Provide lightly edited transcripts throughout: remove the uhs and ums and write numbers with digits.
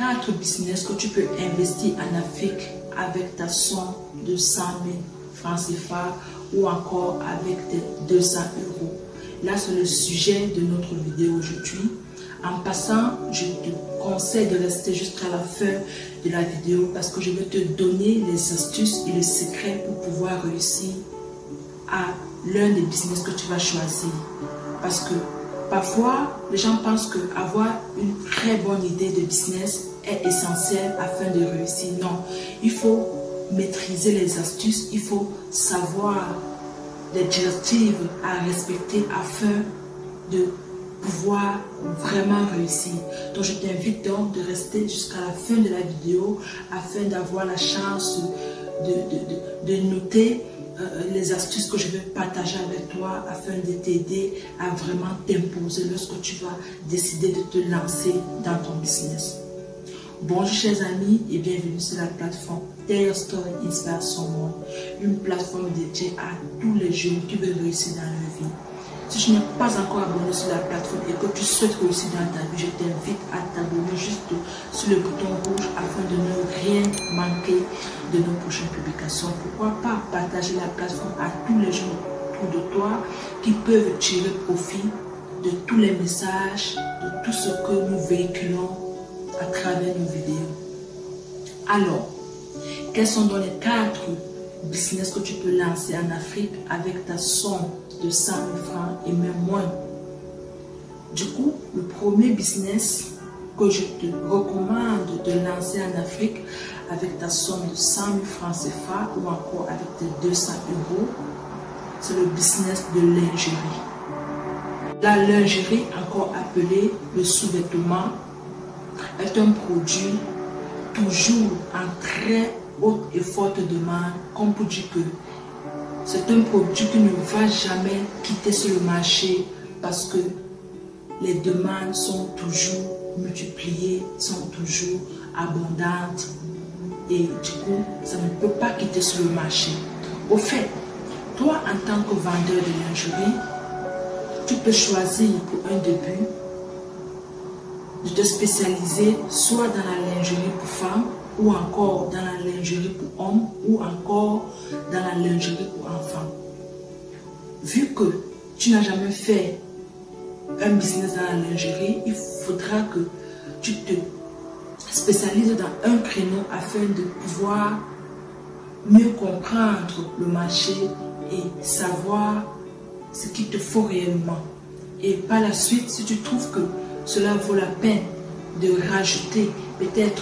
4 business que tu peux investir en Afrique avec ta somme de 100 000 francs CFA ou encore avec tes 200 euros. Là, c'est le sujet de notre vidéo aujourd'hui. En passant, je te conseille de rester jusqu'à la fin de la vidéo parce que je vais te donner les astuces et les secrets pour pouvoir réussir à l'un des business que tu vas choisir. Parce que parfois, les gens pensent qu'avoir une très bonne idée de business est essentiel afin de réussir. Non, il faut maîtriser les astuces, il faut savoir les directives à respecter afin de pouvoir vraiment réussir. Donc je t'invite donc de rester jusqu'à la fin de la vidéo afin d'avoir la chance de noter les astuces que je vais partager avec toi afin de t'aider à vraiment t'imposer lorsque tu vas décider de te lancer dans ton business. Bonjour chers amis et bienvenue sur la plateforme Tell Your Story Inspire Someone, une plateforme dédiée à tous les jeunes qui veulent réussir dans leur vie. Si tu n'es pas encore abonné sur la plateforme et que tu souhaites réussir dans ta vie, je t'invite à t'abonner juste sur le bouton rouge afin de ne rien manquer de nos prochaines publications. Pourquoi pas partager la plateforme à tous les gens autour de toi qui peuvent tirer profit de tous les messages, de tout ce que nous véhiculons à travers nos vidéos. Alors, quels sont donc les 4 business que tu peux lancer en Afrique avec ta somme de 100 000 francs et même moins? Du coup, le premier business que je te recommande de lancer en Afrique avec ta somme de 100 000 francs CFA ou encore avec tes 200 euros, c'est le business de lingerie. La lingerie, encore appelée le sous-vêtement, est un produit toujours en très haute et forte demande, comme pour dire que c'est un produit qui ne va jamais quitter sur le marché parce que les demandes sont toujours multipliées, sont toujours abondantes et du coup, ça ne peut pas quitter sur le marché. Au fait, toi en tant que vendeur de lingerie, tu peux choisir pour un début de te spécialiser soit dans la lingerie pour femmes ou encore dans la lingerie pour hommes ou encore dans la lingerie pour enfants. Vu que tu n'as jamais fait un business dans la lingerie, il faudra que tu te spécialises dans un créneau afin de pouvoir mieux comprendre le marché et savoir ce qu'il te faut réellement. Et par la suite, si tu trouves que cela vaut la peine de rajouter peut-être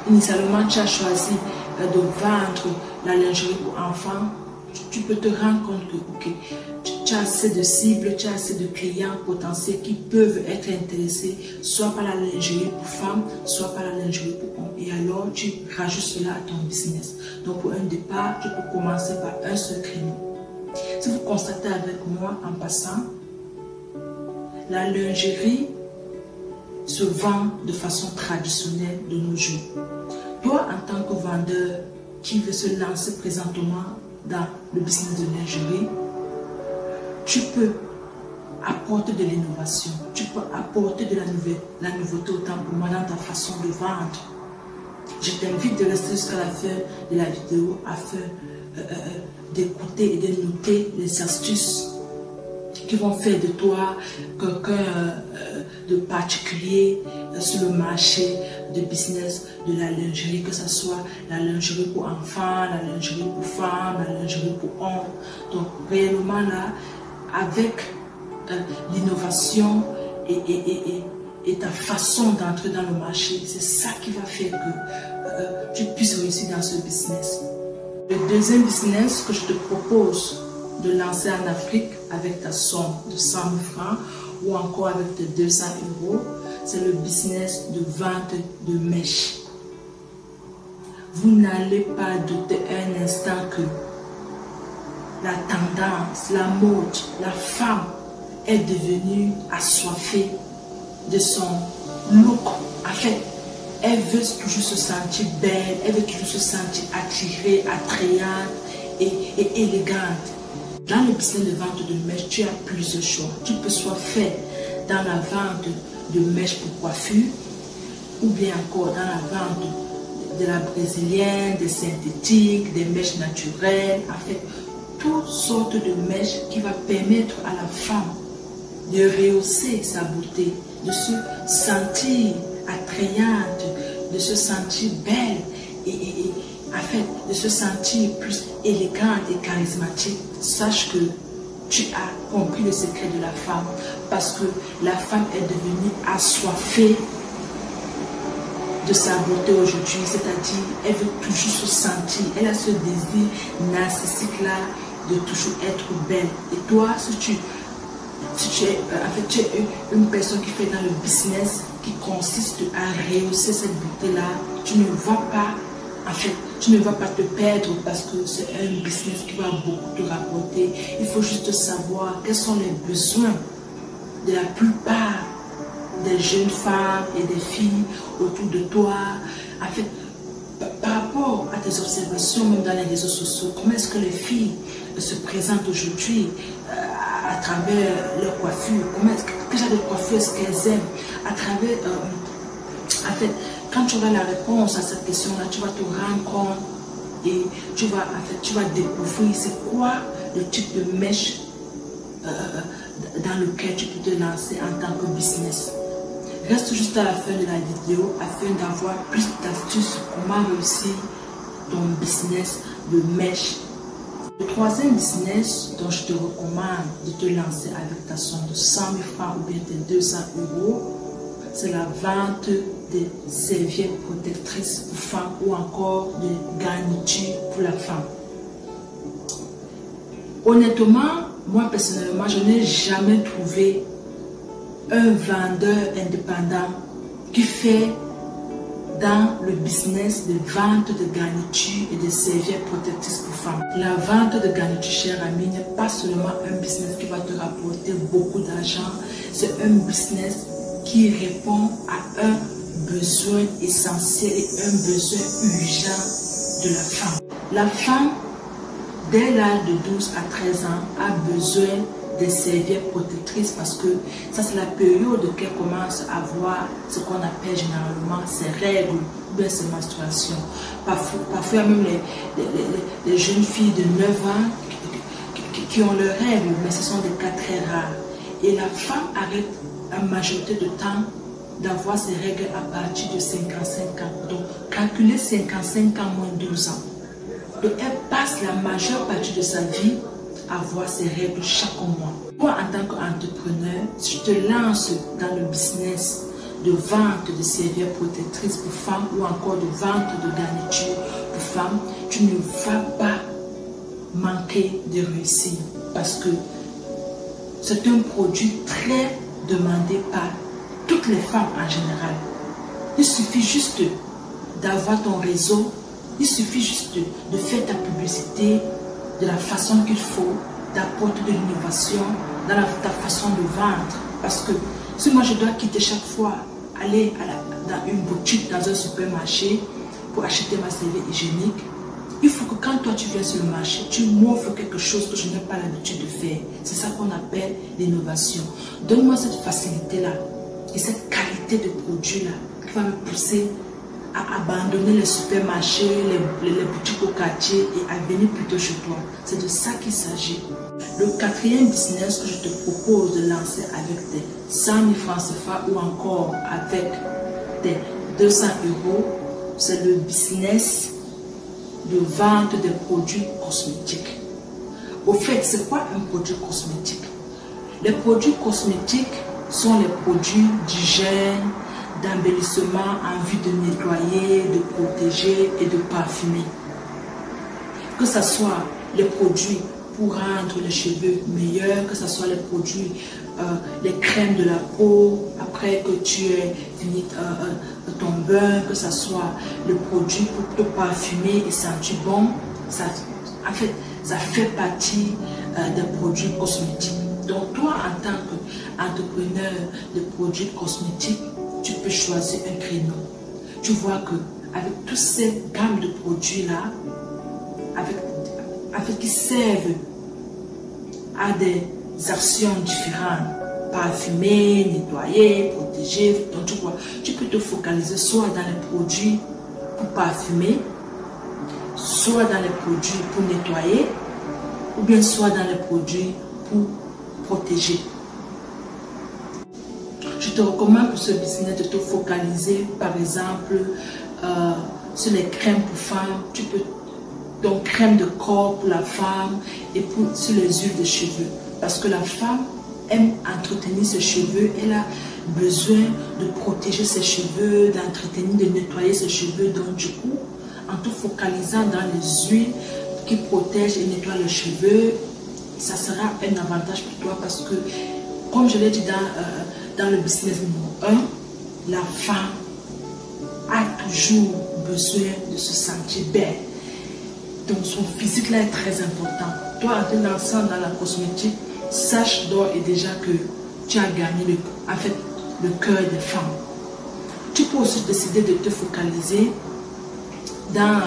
initialement tu as choisi de vendre la lingerie pour enfants, tu peux te rendre compte que tu as assez de cibles, tu as assez de clients potentiels qui peuvent être intéressés soit par la lingerie pour femmes, soit par la lingerie pour hommes. Et alors tu rajoutes cela à ton business. Donc pour un départ, tu peux commencer par un seul créneau. Si vous constatez avec moi en passant, la lingerie se vend de façon traditionnelle de nos jours. Toi, en tant que vendeur qui veut se lancer présentement dans le business de lingerie, tu peux apporter de l'innovation, tu peux apporter de la nouveauté autant pour moi dans ta façon de vendre. Je t'invite de rester jusqu'à la fin de la vidéo afin d'écouter et de noter les astuces qui vont faire de toi quelqu'un de particulier sur le marché de business de la lingerie, que ce soit la lingerie pour enfants, la lingerie pour femmes, la lingerie pour hommes. Donc réellement là, avec l'innovation et ta façon d'entrer dans le marché, c'est ça qui va faire que tu puisses réussir dans ce business. Le deuxième business que je te propose de lancer en Afrique avec ta somme de 100 000 francs ou encore avec tes 200 euros, c'est le business de vente de mèches. Vous n'allez pas douter un instant que la tendance, la mode, la femme est devenue assoiffée de son look. En fait, elle veut toujours se sentir belle, elle veut toujours se sentir attirée, attrayante et élégante. Dans le business de vente de mèches, tu as plusieurs choix. Tu peux soit faire dans la vente de mèches pour coiffure, ou bien encore dans la vente de la brésilienne, des synthétiques, des mèches naturelles, en fait, toutes sortes de mèches qui vont permettre à la femme de rehausser sa beauté, de se sentir attrayante, de se sentir belle et en fait, de se sentir plus élégante et charismatique. Sache que tu as compris le secret de la femme, parce que la femme est devenue assoiffée de sa beauté aujourd'hui, c'est-à-dire elle veut toujours se sentir, elle a ce désir narcissique-là de toujours être belle. Et toi, si tu es une personne qui fait dans le business qui consiste à rehausser cette beauté-là, tu ne vas pas, en fait, tu ne vas pas te perdre parce que c'est un business qui va beaucoup te rapporter. Il faut juste savoir quels sont les besoins de la plupart des jeunes femmes et des filles autour de toi. En fait, par rapport à tes observations, même dans les réseaux sociaux, comment est-ce que les filles se présentent aujourd'hui à travers leur coiffure, quel genre de coiffure est-ce qu'elles aiment, à travers, en fait, quand tu auras la réponse à cette question-là, tu vas te rendre compte et tu vas découvrir c'est quoi le type de mèche dans lequel tu peux te lancer en tant que business. Reste juste à la fin de la vidéo afin d'avoir plus d'astuces sur comment réussir ton business de mèche. Le troisième business dont je te recommande de te lancer avec ta somme de 100 000 francs ou bien tes 200 €, c'est la vente des serviettes protectrices pour femmes ou encore de garnitures pour la femme. Honnêtement, moi personnellement, je n'ai jamais trouvé un vendeur indépendant qui fait dans le business de vente de garnitures et de serviettes protectrices pour femmes. La vente de garnitures, chère amie, n'est pas seulement un business qui va te rapporter beaucoup d'argent, c'est un business qui répond à un besoin essentiel et un besoin urgent de la femme. La femme, dès l'âge de 12 à 13 ans, a besoin des serviettes protectrices parce que ça c'est la période qu'elle commence à voir ce qu'on appelle généralement ses règles ou bien ses menstruations. Parfois même les jeunes filles de 9 ans qui ont leurs règles, mais ce sont des cas très rares. Et la femme arrête la majorité de temps d'avoir ses règles à partir de 55 ans. Donc calculez 55 ans moins 12 ans. Donc elle passe la majeure partie de sa vie à voir ses règles chaque mois. Toi, en tant qu'entrepreneur, si tu te lances dans le business de vente de serviettes protectrices pour femmes ou encore de vente de garnitures pour femmes, tu ne vas pas manquer de réussir parce que c'est un produit très demandé par toutes les femmes en général. Il suffit juste d'avoir ton réseau, il suffit juste de faire ta publicité de la façon qu'il faut, d'apporter de l'innovation dans ta façon de vendre. Parce que si moi je dois quitter chaque fois, aller dans une boutique, dans un supermarché pour acheter ma serviette hygiénique, il faut que quand toi tu viens sur le marché, tu m'offres quelque chose que je n'ai pas l'habitude de faire. C'est ça qu'on appelle l'innovation. Donne-moi cette facilité-là et cette qualité de produit-là qui va me pousser à abandonner les supermarchés, les boutiques au quartier et à venir plutôt chez toi. C'est de ça qu'il s'agit. Le quatrième business que je te propose de lancer avec tes 100 000 francs CFA ou encore avec tes 200 €, c'est le business de vente des produits cosmétiques. Au fait, c'est quoi un produit cosmétique? Les produits cosmétiques sont les produits d'hygiène, d'embellissement en vue de nettoyer, de protéger et de parfumer. Que ce soit les produits pour rendre les cheveux meilleurs, que ce soit les produits, les crèmes de la peau, après que tu aies fini ton bain, que ce soit le produit pour te parfumer et sentir bon, ça, en fait, ça fait partie des produits cosmétiques. Donc toi, en tant qu'entrepreneur de produits cosmétiques, tu peux choisir un créneau. Tu vois que avec toutes ces gammes de produits-là, qui servent à des actions différentes, parfumer, nettoyer, protéger, protéger. Donc tu peux te focaliser soit dans les produits pour parfumer, soit dans les produits pour nettoyer, ou bien soit dans les produits pour protéger. Je te recommande pour ce business de te focaliser par exemple sur les crèmes pour femmes. Tu peux donc crème de corps pour la femme et sur les huiles de cheveux. Parce que la femme aime entretenir ses cheveux, elle a besoin de protéger ses cheveux, d'entretenir, de nettoyer ses cheveux. Donc du coup, en te focalisant dans les huiles qui protègent et nettoient les cheveux, ça sera un avantage pour toi parce que, comme je l'ai dit dans le business numéro 1, la femme a toujours besoin de se sentir belle. Donc son physique là est très important. Toi, en te lançant dans la cosmétique, sache d'ores et déjà que tu as gagné le cœur des femmes. Tu peux aussi décider de te focaliser dans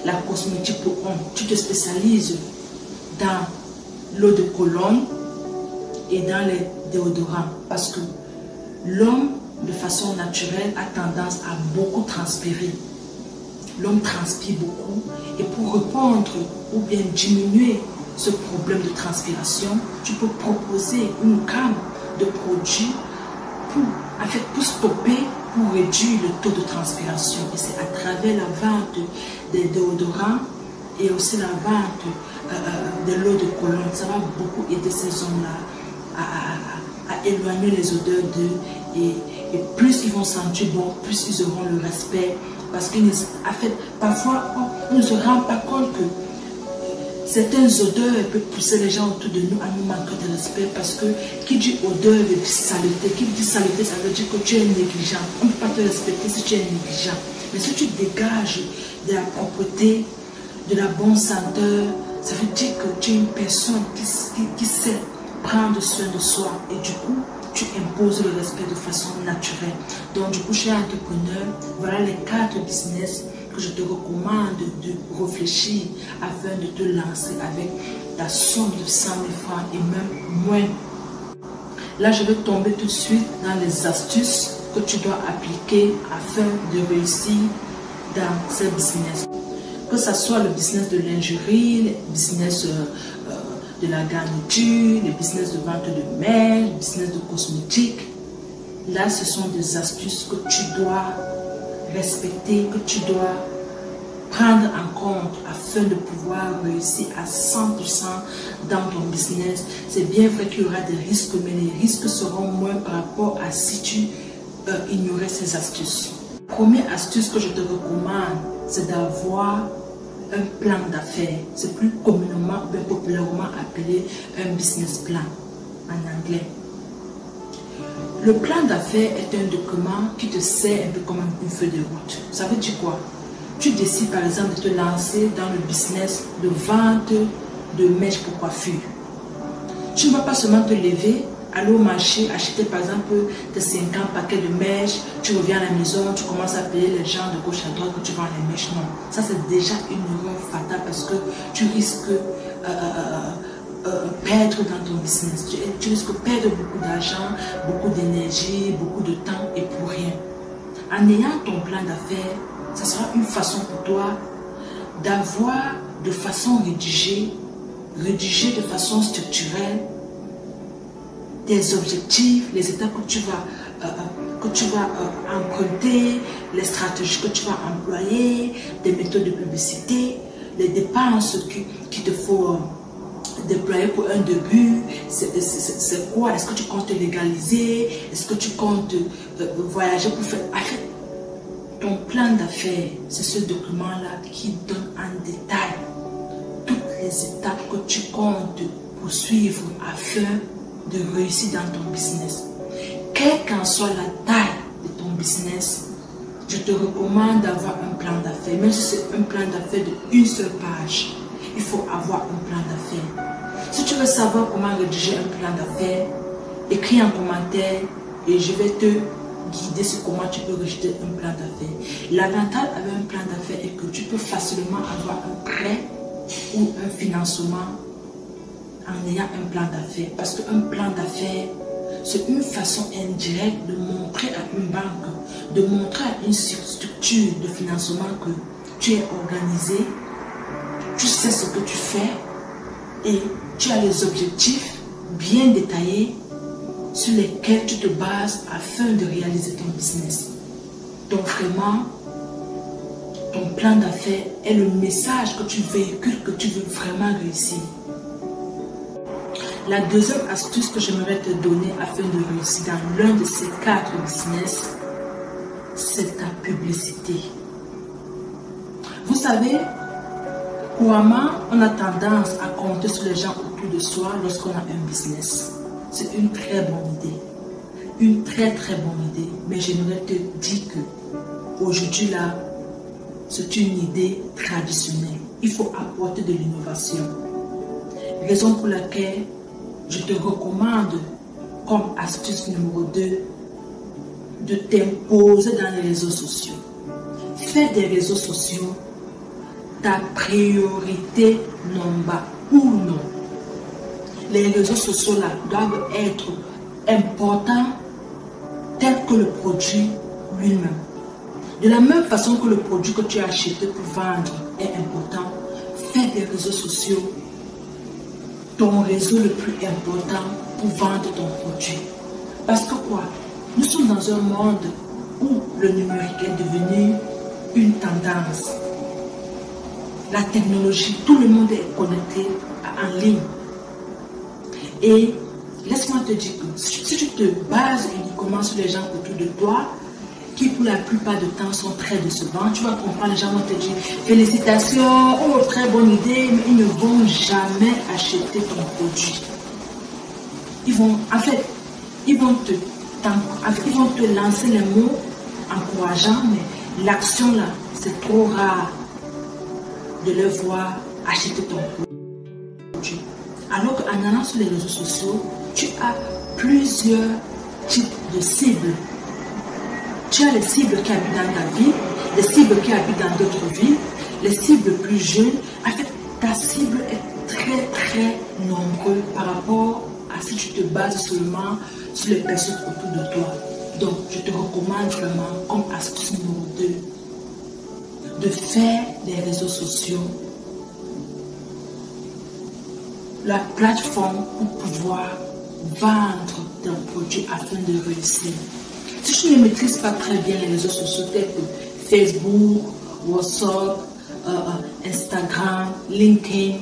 la cosmétique pour hommes. Tu te spécialises dans l'eau de cologne et dans les déodorants. Parce que l'homme, de façon naturelle, a tendance à beaucoup transpirer. L'homme transpire beaucoup. Et pour répondre ou bien diminuer ce problème de transpiration, tu peux proposer une gamme de produits pour stopper, pour réduire le taux de transpiration. Et c'est à travers la vente des déodorants et aussi la vente de l'eau de cologne. Ça va beaucoup aider ces hommes-là à éloigner les odeurs d'eux. Et plus ils vont sentir bon, plus ils auront le respect. Parce que parfois, on ne se rend pas compte que certaines odeurs peuvent pousser les gens autour de nous à nous manquer de respect. Parce que qui dit odeur veut dire saleté. Qui dit saleté, ça veut dire que tu es négligent. On ne peut pas te respecter si tu es négligent. Mais si tu dégages de la propreté, de la bonne senteur, ça veut dire que tu es une personne qui sait prendre soin de soi. Et du coup, tu imposes le respect de façon naturelle. Donc du coup, cher entrepreneur, voilà les 4 business que je te recommande de réfléchir afin de te lancer avec ta somme de 100 000 francs et même moins. Là, je vais tomber tout de suite dans les astuces que tu dois appliquer afin de réussir dans ces business. Que ce soit le business de lingerie, le business de la garniture, le business de vente de mèches, le business de cosmétique. Là, ce sont des astuces que tu dois respecter, que tu dois prendre en compte afin de pouvoir réussir à 100% dans ton business. C'est bien vrai qu'il y aura des risques, mais les risques seront moins par rapport à si tu ignorais ces astuces. Première astuce que je te recommande, c'est d'avoir un plan d'affaires. C'est plus communément, bien populairement appelé un business plan en anglais. Le plan d'affaires est un document qui te sert un peu comme une feuille de route. Ça veut dire quoi? Tu décides par exemple de te lancer dans le business de vente de mèches pour coiffure. Tu ne vas pas seulement te lever, aller au marché, acheter par exemple tes 50 paquets de mèches, tu reviens à la maison, tu commences à payer les gens de gauche à droite que tu vends les mèches. Non, ça c'est déjà une erreur fatale parce que tu risques perdre dans ton business. Tu risques de perdre beaucoup d'argent, beaucoup d'énergie, beaucoup de temps et pour rien. En ayant ton plan d'affaires, ça sera une façon pour toi d'avoir de façon rédigée de façon structurelle tes objectifs, les étapes que tu vas emprunter, les stratégies que tu vas employer, des méthodes de publicité, les dépenses qu'il te faut déployer pour un début. C'est quoi? Est-ce que tu comptes te légaliser? Est-ce que tu comptes voyager pour faire... En fait, ton plan d'affaires, c'est ce document-là qui donne en détail toutes les étapes que tu comptes poursuivre afin de réussir dans ton business. Quelle qu'en soit la taille de ton business, je te recommande d'avoir un plan d'affaires. Même si c'est un plan d'affaires d'une seule page, il faut avoir un plan d'affaires. Si tu veux savoir comment rédiger un plan d'affaires, écris en commentaire et je vais te guider sur comment tu peux rédiger un plan d'affaires. L'avantage avec un plan d'affaires est que tu peux facilement avoir un prêt ou un financement en ayant un plan d'affaires. Parce qu'un plan d'affaires, c'est une façon indirecte de montrer à de montrer une structure de financement que tu es organisé, tu sais ce que tu fais et tu as les objectifs bien détaillés sur lesquels tu te bases afin de réaliser ton business. Donc vraiment, ton plan d'affaires est le message que tu véhicules, que tu veux vraiment réussir. La deuxième astuce que j'aimerais te donner afin de réussir dans l'un de ces 4 business, c'est ta publicité. Vous savez, couramment, on a tendance à compter sur les gens autour de soi lorsqu'on a un business. C'est une très bonne idée. Une très bonne idée. Mais j'aimerais te dire que aujourd'hui là, c'est une idée traditionnelle. Il faut apporter de l'innovation. Raison pour laquelle je te recommande, comme astuce numéro 2, de t'imposer dans les réseaux sociaux. Fais des réseaux sociaux ta priorité number 1. Les réseaux sociaux là doivent être importants tels que le produit lui-même. De la même façon que le produit que tu as acheté pour vendre est important, fais des réseaux sociaux ton réseau le plus important pour vendre ton produit. Parce que quoi? Nous sommes dans un monde où le numérique est devenu une tendance. La technologie, tout le monde est connecté en ligne. Et laisse-moi te dire que si tu te bases uniquement sur les gens autour de toi, qui pour la plupart du temps sont très décevants, tu vas comprendre, les gens vont te dire félicitations, oh très bonne idée, mais ils ne vont jamais acheter ton produit. Ils vont te lancer les mots encourageants, mais l'action là, c'est trop rare de les voir acheter ton produit. Alors qu'en allant sur les réseaux sociaux, tu as plusieurs types de cibles. Tu as les cibles qui habitent dans ta vie, les cibles qui habitent dans d'autres villes, les cibles plus jeunes. En fait, ta cible est très nombreuse par rapport à si tu te bases seulement sur les personnes autour de toi. Donc, je te recommande vraiment, comme astuce numéro 2, de faire des réseaux sociaux la plateforme pour pouvoir vendre ton produit afin de réussir. Si tu ne maîtrises pas très bien les réseaux sociaux tels que Facebook, WhatsApp, Instagram, LinkedIn,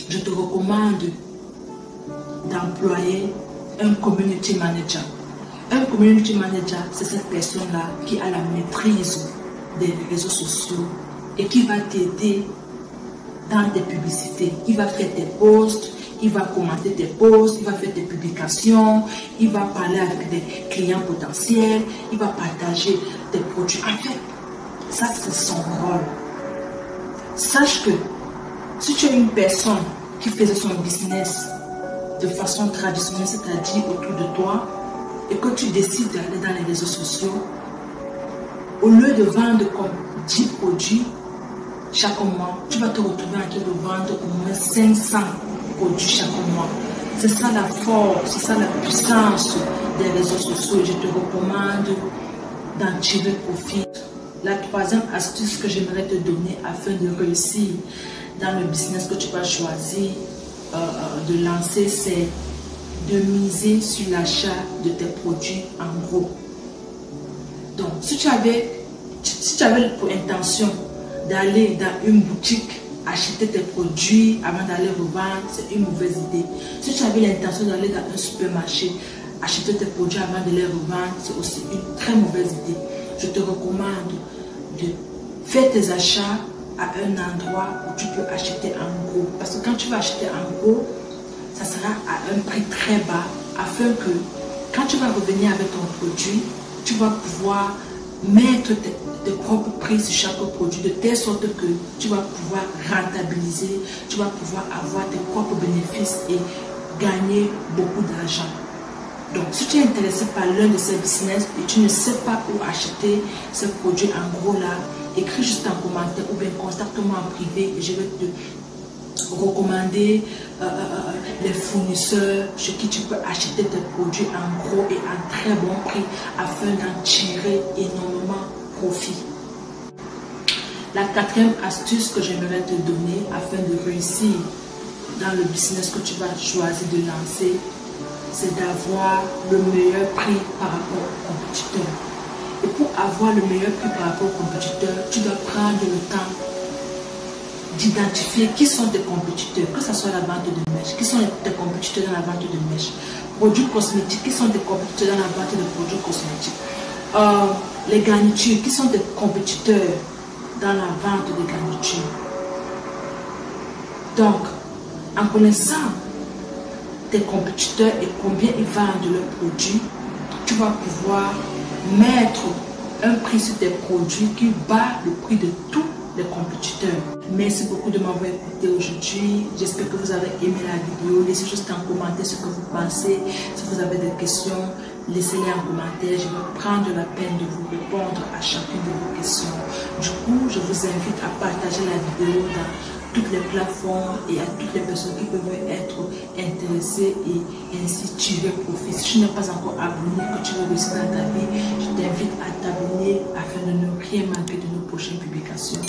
je te recommande d'employer un community manager. Un community manager, c'est cette personne-là qui a la maîtrise des réseaux sociaux et qui va t'aider dans tes publicités. Il va faire tes posts, il va commenter tes posts, il va faire tes publications, il va parler avec des clients potentiels, il va partager tes produits. En fait, ça c'est son rôle. Sache que si tu es une personne qui faisait son business de façon traditionnelle, c'est-à-dire autour de toi, et que tu décides d'aller dans les réseaux sociaux, au lieu de vendre comme 10 produits chaque mois, tu vas te retrouver en train de vendre au moins 500 produits chaque mois. C'est ça la force, c'est ça la puissance des réseaux sociaux. Je te recommande d'en tirer profit. La troisième astuce que j'aimerais te donner afin de réussir dans le business que tu vas choisir de lancer, c'est de miser sur l'achat de tes produits en gros. Donc, si tu avais pour intention d'aller dans une boutique acheter tes produits avant d'aller revendre, c'est une mauvaise idée. Si tu avais l'intention d'aller dans un supermarché acheter tes produits avant de les revendre, c'est aussi une très mauvaise idée. Je te recommande de faire tes achats à un endroit où tu peux acheter en gros. Parce que quand tu vas acheter en gros, ça sera à un prix très bas afin que quand tu vas revenir avec ton produit, tu vas pouvoir mettre tes propres prix sur chaque produit de telle sorte que tu vas pouvoir rentabiliser, tu vas pouvoir avoir tes propres bénéfices et gagner beaucoup d'argent. Donc, si tu es intéressé par l'un de ces business et tu ne sais pas où acheter ces produits en gros là, écris juste un commentaire ou bien contacte-moi en privé et je vais te recommander les fournisseurs chez qui tu peux acheter tes produits en gros et à très bon prix afin d'en tirer énormément profit. La quatrième astuce que j'aimerais te donner afin de réussir dans le business que tu vas choisir de lancer, c'est d'avoir le meilleur prix par rapport aux compétiteurs. Et pour avoir le meilleur prix par rapport aux compétiteurs, tu dois prendre le temps d'identifier qui sont tes compétiteurs, que ce soit la vente de mèches, qui sont tes compétiteurs dans la vente de mèches, produits cosmétiques, qui sont tes compétiteurs dans la vente de produits cosmétiques, les garnitures, qui sont tes compétiteurs dans la vente de garnitures. Donc, en connaissant tes compétiteurs et combien ils vendent leurs produits, tu vas pouvoir mettre un prix sur tes produits qui bat le prix de tous les compétiteurs. Merci beaucoup de m'avoir écouté aujourd'hui. J'espère que vous avez aimé la vidéo. Laissez juste en commentaire ce que vous pensez. Si vous avez des questions, laissez-les en commentaire. Je vais prendre la peine de vous répondre à chacune de vos questions. Du coup, je vous invite à partager la vidéo dans toutes les plateformes et à toutes les personnes qui peuvent être intéressées et ainsi tirer profit. Si tu n'es pas encore abonné, que tu veux réussir dans ta vie, je t'invite à t'abonner afin de ne rien manquer de nos prochaines publications.